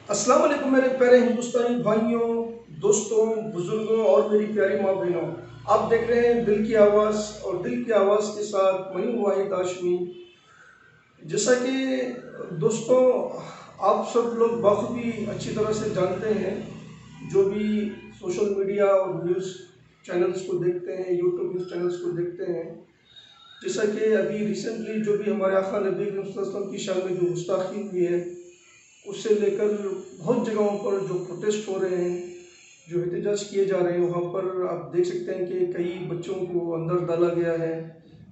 السلام علیکم میرے پیارے ہندوستانی بھائیوں، دوستوں، بزرگوں اور میری پیاری ماں بہنوں۔ آپ دیکھ رہے ہیں دل کی آواز، اور دل کی آواز کے ساتھ میں ہوں واحد ہاشمی۔ جیسا کہ دوستوں، آپ سب لوگ بخوبی اچھی طرح سے جانتے ہیں، جو بھی سوشل میڈیا اور نیوز چینلز کو دیکھتے ہیں، یوٹیوب نیوز چینلز کو دیکھتے ہیں، جیسا کہ ابھی ریسنٹلی جو بھی ہمارے آقا نبی کریم صلی اللہ علیہ وسلم کی شان میں جو گستاخی ہوئی ہے، اس سے لے کر بہت جگہوں پر جو پروٹیسٹ ہو رہے ہیں، جو احتجاج کیے جا رہے ہیں، وہاں پر آپ دیکھ سکتے ہیں کہ کئی بچوں کو اندر ڈالا گیا ہے،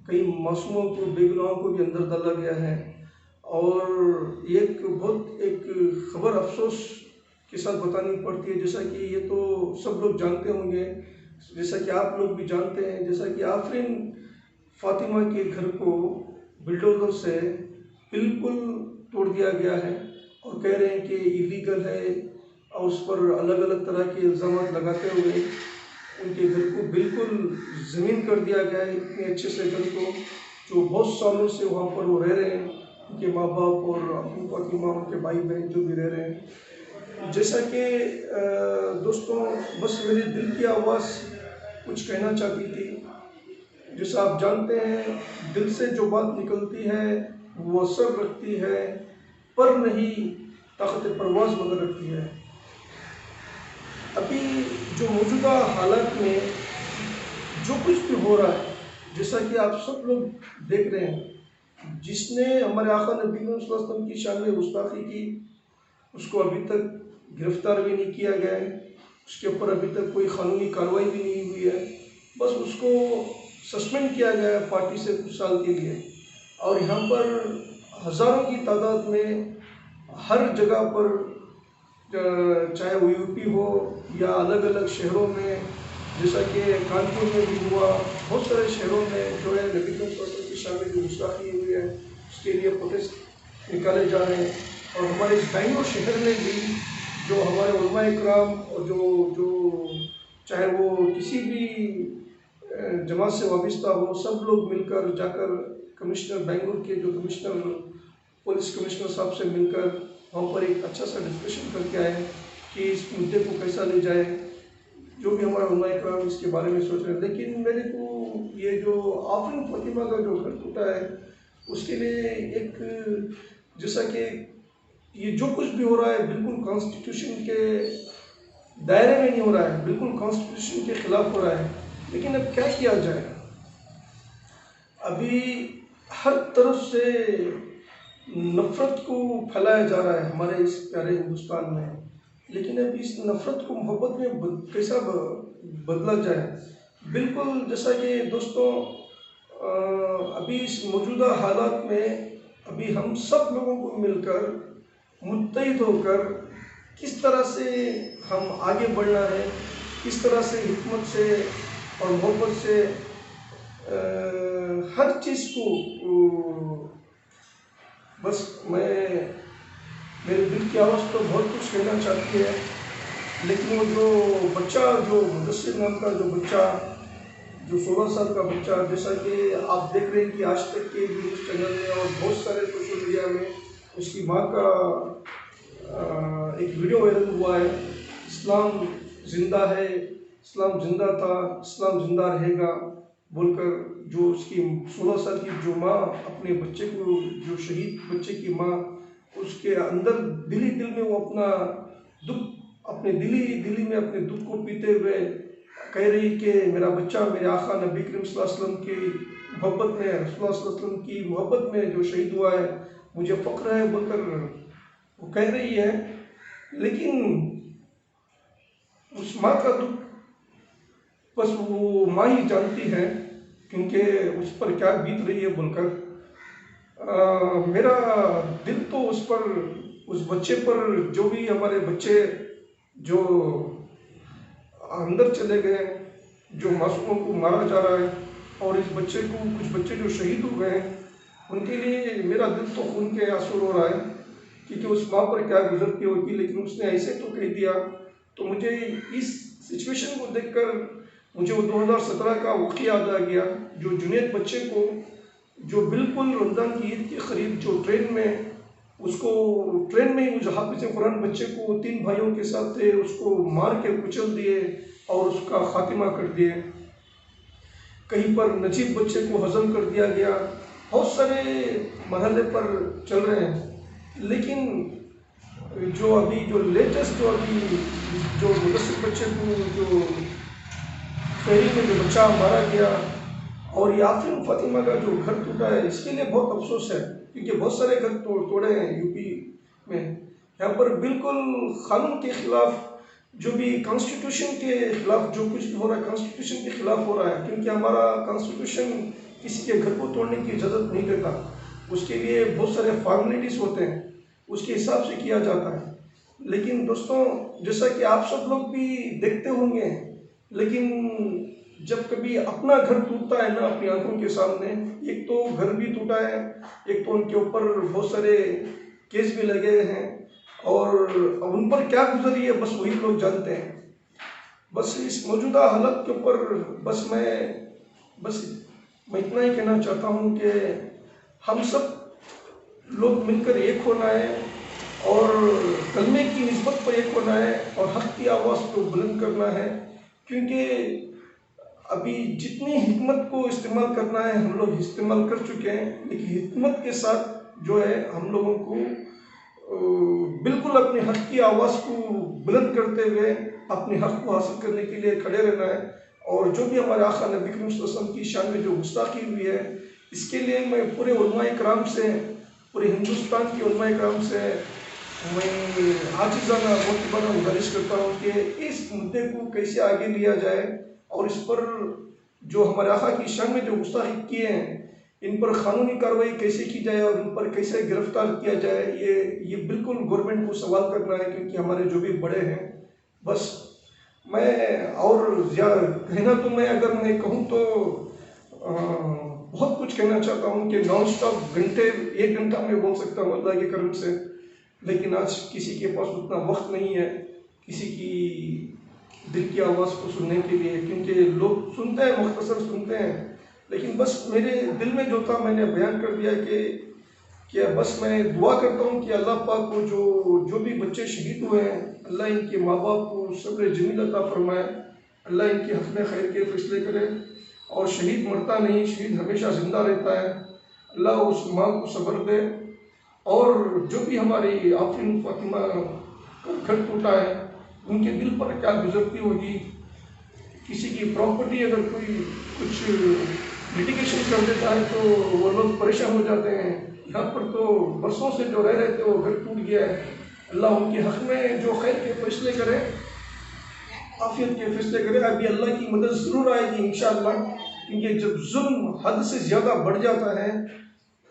کئی معصوموں کو، بے گناہوں کو بھی اندر ڈالا گیا ہے۔ اور ایک بہت ایک خبر افسوس کے ساتھ بتانی پڑتی ہے، جیسا کہ یہ تو سب لوگ جانتے ہوں گے، جیسا کہ آپ لوگ بھی جانتے ہیں، جیسا کہ آفرین فاطمہ کے گھر کو بلڈوزر سے بالکل توڑ دیا گیا ہے، اور کہہ رہے ہیں کہ ایلیگل ہے، اور اس پر الگ الگ طرح کے الزامات لگاتے ہوئے ان کے گھر کو بالکل زمین کر دیا گیا ہے، اتنے اچھے سے گھر کو، جو بہت سالوں سے وہاں پر وہ رہ رہے ہیں، ان کے ماں باپ اور اپنی فاطمہ، ان کے بھائی بہن جو بھی رہ رہے ہیں۔ جیسا کہ دوستوں، بس میرے دل کی آواز کچھ کہنا چاہتی تھی۔ جیسا آپ جانتے ہیں، دل سے جو بات نکلتی ہے وہ اثر رکھتی ہے، پر نہیں طاقت پرواز مگر رکھتی ہے۔ ابھی جو موجودہ حالات میں جو کچھ بھی ہو رہا ہے، جیسا کہ آپ سب لوگ دیکھ رہے ہیں، جس نے ہمارے آقا نبی صلی اللہ علیہ وسلم کی شان میں گستاخی کی، اس کو ابھی تک گرفتار بھی نہیں کیا گیا ہے، اس کے اوپر ابھی تک کوئی قانونی کارروائی بھی نہیں ہوئی ہے، بس اس کو سسپینڈ کیا گیا ہے پارٹی سے کچھ سال کے لیے۔ اور یہاں پر ہزاروں کی تعداد میں ہر جگہ پر، چاہے وہ یو پی ہو یا الگ الگ شہروں میں، جیسا کہ کانپور میں بھی ہوا، بہت سارے شہروں میں جو ہے نبی کریم صلی اللہ علیہ وسلم کی شان میں جو گستاخی ہوئی ہے، اس کے لیے پروٹیسٹ نکالے جا رہے ہیں۔ اور ہمارے اس بنگلور شہر میں بھی جو ہمارے علماء اکرام اور جو چاہے وہ کسی بھی جماعت سے وابستہ ہو، سب لوگ مل کر جا کر کمشنر بنگلور کے جو کمشنر، پولیس کمشنر صاحب سے مل کر وہاں پر ایک اچھا سا ڈسکشن کر کے آئے کہ اس مدعے کو کیسا لے جائے، جو بھی ہمارا علماء اکرام اس کے بارے میں سوچ رہے ہیں۔ لیکن میرے کو یہ جو آفرین فاطمہ کا جو گھر ٹوٹا ہے، اس کے لیے ایک، جیسا کہ یہ جو کچھ بھی ہو رہا ہے بالکل کانسٹیٹیوشن کے دائرے میں نہیں ہو رہا ہے، بالکل کانسٹیٹیوشن کے خلاف ہو رہا ہے، لیکن اب کیا کیا جائے؟ ابھی ہر طرف سے نفرت کو پھیلایا جا رہا ہے ہمارے اس پیارے ہندوستان میں، لیکن اب اس نفرت کو محبت میں کیسا بدلا جائے؟ بالکل جیسا کہ دوستوں، ابھی اس موجودہ حالات میں ابھی ہم سب لوگوں کو مل کر، متحد ہو کر، کس طرح سے ہم آگے بڑھنا ہے، کس طرح سے حکمت سے اور محبت سے ہر چیز کو، بس میرے دل کی آواز تو بہت کچھ کہنا چاہتی ہے، لیکن وہ جو بچہ، جو مدثر نام کا جو بچہ، جو 16 سال کا بچہ، جیسا کہ آپ دیکھ رہے ہیں کہ آج تک کے نیوز چینل میں اور بہت سارے سوشل میڈیا میں اس کی ماں کا ایک ویڈیو وائرل ہوا ہے، اسلام زندہ ہے، اسلام زندہ تھا، اسلام زندہ رہے گا بول کر، جو اس کی 16 سال کی جو ماں اپنے بچے کو، جو شہید بچے کی ماں، اس کے اندر دلی دل میں وہ اپنا دکھ، اپنے دلی میں اپنے دکھ کو پیتے ہوئے کہہ رہی کہ میرا بچہ میرے آقا نبی کریم صلی اللہ علیہ وسلم کی محبت میں، رسول اللہ صلی اللہ علیہ وسلم کی محبت میں جو شہید ہوا ہے، مجھے فخر ہے بول کر وہ کہہ رہی ہے۔ لیکن اس ماں کا دکھ بس وہ ماں ہی جانتی ہے، کیونکہ اس پر کیا بیت رہی ہے بول کر۔ میرا دل تو اس پر، اس بچے پر، جو بھی ہمارے بچے جو اندر چلے گئے، جو معصوموں کو مارا جا رہا ہے، اور اس بچے کو، کچھ بچے جو شہید ہو گئے ہیں، ان کے لیے میرا دل تو خون کے آنسو رو رہا ہے، کیونکہ اس ماں پر کیا گزرتی ہوگی، لیکن اس نے ایسے تو کہہ دیا۔ تو مجھے اس سچویشن کو دیکھ کر مجھے وہ 2017 کا واقعہ یاد آ گیا، جو جنید بچے کو، جو بالکل رمضان کی عید کے قریب جو ٹرین میں اس کو ٹرین میں ہی جو حافظ قرآن بچے کو 3 بھائیوں کے ساتھ تھے اس کو مار کے کچل دیے اور اس کا خاتمہ کر دیے. کہیں پر نجیب بچے کو ہضم کر دیا گیا. بہت سارے مرحلے پر چل رہے ہیں. لیکن جو لیٹسٹ جو مدثر بچے کو جو فیری میں جو بچہ مارا گیا اور یہ آفرین فاطمہ کا جو گھر ٹوٹا ہے، اس کے لیے بہت افسوس ہے، کیونکہ بہت سارے گھر توڑے ہیں یو پی میں. یہاں پر بالکل قانون کے خلاف، جو بھی کانسٹیٹیوشن کے خلاف جو کچھ بھی ہو رہا ہے کانسٹیٹیوشن کے خلاف ہو رہا ہے، کیونکہ ہمارا کانسٹیٹیوشن کسی کے گھر کو توڑنے کی اجازت نہیں دیتا. اس کے لیے بہت سارے فارمیلٹیز ہوتے ہیں، اس کے حساب سے کیا جاتا ہے. لیکن دوستوں، جیسا کہ آپ سب لوگ بھی دیکھتے ہوں گے، لیکن جب کبھی اپنا گھر ٹوٹتا ہے نا اپنی آنکھوں کے سامنے، ایک تو گھر بھی ٹوٹا ہے، ایک تو ان کے اوپر بہت سارے کیس بھی لگے ہیں، اور اب ان پر کیا گزری ہے بس وہی لوگ جانتے ہیں. بس اس موجودہ حالت کے اوپر بس میں اتنا ہی کہنا چاہتا ہوں کہ ہم سب لوگ مل کر ایک ہونا ہے اور کلمے کی نسبت پر ایک ہونا ہے اور حق کی آواز کو بلند کرنا ہے. کیونکہ ابھی جتنی حکمت کو استعمال کرنا ہے ہم لوگ استعمال کر چکے ہیں، لیکن حکمت کے ساتھ جو ہے ہم لوگوں کو بالکل اپنے حق کی آواز کو بلند کرتے ہوئے اپنے حق کو حاصل کرنے کے لیے کھڑے رہنا ہے. اور جو بھی ہمارے آقا نبی کریم صلی اللہ علیہ وسلم کی شان میں جو گستاخی ہوئی ہے، اس کے لیے میں پورے علماء کرام سے، پورے ہندوستان کے علماء کرام سے میں عاجزانہ موقبانہ گزارش کرتا ہوں کہ اس مدعے کو کیسے آگے لیا جائے، اور اس پر جو ہمارے آقا کی شان میں جو گستاخی کیے ہیں ان پر قانونی کارروائی کیسے کی جائے اور ان پر کیسے گرفتار کیا جائے. یہ بالکل گورنمنٹ کو سوال کرنا ہے، کیونکہ ہمارے جو بھی بڑے ہیں. بس میں اور زیادہ کہنا تو اگر میں کہوں تو بہت کچھ کہنا چاہتا ہوں کہ نان اسٹاپ 1 گھنٹہ میں بول سکتا ہوں اللہ کے کرم سے. لیکن آج کسی کے پاس اتنا وقت نہیں ہے کسی کی دل کی آواز کو سننے کے لیے، کیونکہ لوگ سنتے ہیں، مختصر سنتے ہیں. لیکن بس میرے دل میں جو تھا میں نے بیان کر دیا کہ بس میں دعا کرتا ہوں کہ اللہ پاک کو جو بھی بچے شہید ہوئے ہیں، اللہ ان کے ماں باپ کو صبر جمیل عطا فرمائے، اللہ ان کے حق میں خیر کے فیصلے کرے. اور شہید مرتا نہیں، شہید ہمیشہ زندہ رہتا ہے. اللہ اس ماں کو صبر دے. اور جو بھی ہماری آفرین فاطمہ کا گھر ٹوٹا ہے، ان کے دل پر کیا گزرتی ہوگی. کسی کی پراپرٹی اگر کوئی کچھ لٹیگیشن کر دیتا ہے تو وہ لوگ پریشان ہو جاتے ہیں. یہاں پر تو برسوں سے جو رہ رہے تھے وہ گھر ٹوٹ گیا ہے. اللہ ان کے حق میں جو خیر کے فیصلے کرے، عافیت کے فیصلے کرے. ابھی اللہ کی مدد ضرور آئے گی انشاءاللہ، کیونکہ جب ظلم حد سے زیادہ بڑھ جاتا ہے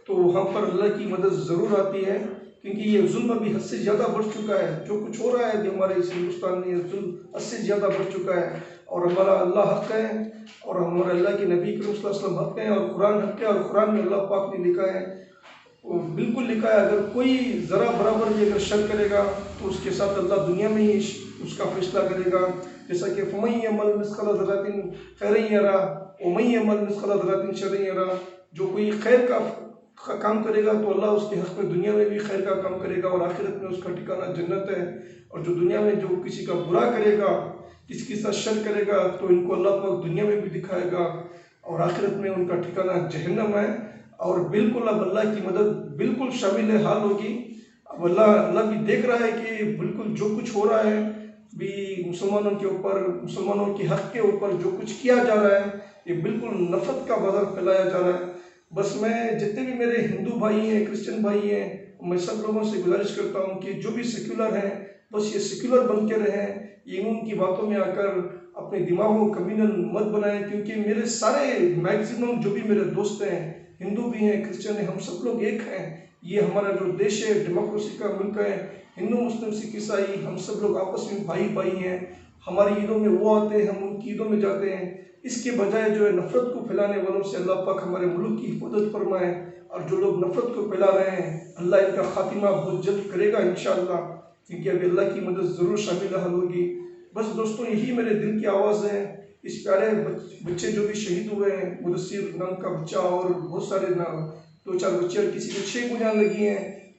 تو وہاں پر اللہ کی مدد ضرور آتی ہے. کیونکہ یہ ظلم ابھی حد سے زیادہ بڑھ چکا ہے. جو کچھ ہو رہا ہے ابھی ہمارے اس ہندوستان میں، یہ ظلم حد سے زیادہ بڑھ چکا ہے. اور ہمارا اللہ حق ہے، اور ہمارے اللہ کے نبی کریم صلی اللہ علیہ وسلم حق ہیں، اور قرآن حق ہے. اور قرآن میں اللہ پاک نے لکھا ہے، بالکل لکھا ہے، اگر کوئی ذرا برابر بھی اگر شر کرے گا تو اس کے ساتھ اللہ دنیا میں ہی اس کا فیصلہ کرے گا. جیسا کہ فَمَن يَعْمَلْ مِثْقَالَ ذَرَّةٍ خَيْرًا يَرَهُ وَمَن يَعْمَلْ مِثْقَالَ ذَرَّةٍ شَرًّا يَرَهُ. جو کوئی خیر کا کام کرے گا تو اللہ اس کے حق میں دنیا میں بھی خیر کا کام کرے گا، اور آخرت میں اس کا ٹھکانہ جنت ہے. اور جو دنیا میں جو کسی کا برا کرے گا، کسی کے ساتھ شر کرے گا، تو ان کو اللہ پاک دنیا میں بھی دکھائے گا اور آخرت میں ان کا ٹھکانہ جہنم ہے. اور بالکل اب اللہ کی مدد بالکل شامل حال ہوگی. اب اللہ بھی دیکھ رہا ہے کہ بالکل جو کچھ ہو رہا ہے بھی مسلمانوں کے اوپر، مسلمانوں کے حق کے اوپر جو کچھ کیا جا رہا ہے، یہ بالکل نفرت کا بازار پھیلایا جا رہا ہے. بس میں جتنے بھی میرے ہندو بھائی ہیں، کرسچن بھائی ہیں، میں سب لوگوں سے گزارش کرتا ہوں کہ جو بھی سیکولر ہیں بس یہ سیکولر بن کے رہیں. یہ ان کی باتوں میں آ کر اپنے دماغوں کو کمیونل مت بنائیں. کیونکہ میرے سارے میکسیمم جو بھی میرے دوست ہیں، ہندو بھی ہیں، کرسچن ہیں، ہم سب لوگ ایک ہیں. یہ ہمارا جو دیش ہے ڈیموکریسی کا ملک ہے. ہندو مسلم سکھ عیسائی ہم سب لوگ آپس میں بھائی ہیں. ہماری عیدوں میں وہ آتے ہیں، ہم ان کی عیدوں میں جاتے ہیں. اس کے بجائے جو ہے نفرت کو پھیلانے والوں سے اللہ پاک ہمارے ملک کی حفاظت فرمائے. اور جو لوگ نفرت کو پھیلا رہے ہیں اللہ ان کا خاتمہ بہت جلد کرے گا انشاءاللہ، کیونکہ ابھی اللہ کی مدد ضرور شامل حال ہوگی. بس دوستوں، یہی میرے دل کی آواز ہے. اس پیارے بچے جو بھی شہید ہوئے ہیں، مدثر نام کا بچہ اور بہت سارے 2-4 بچے، اور کسی کو 6 گولیاں لگی ہیں.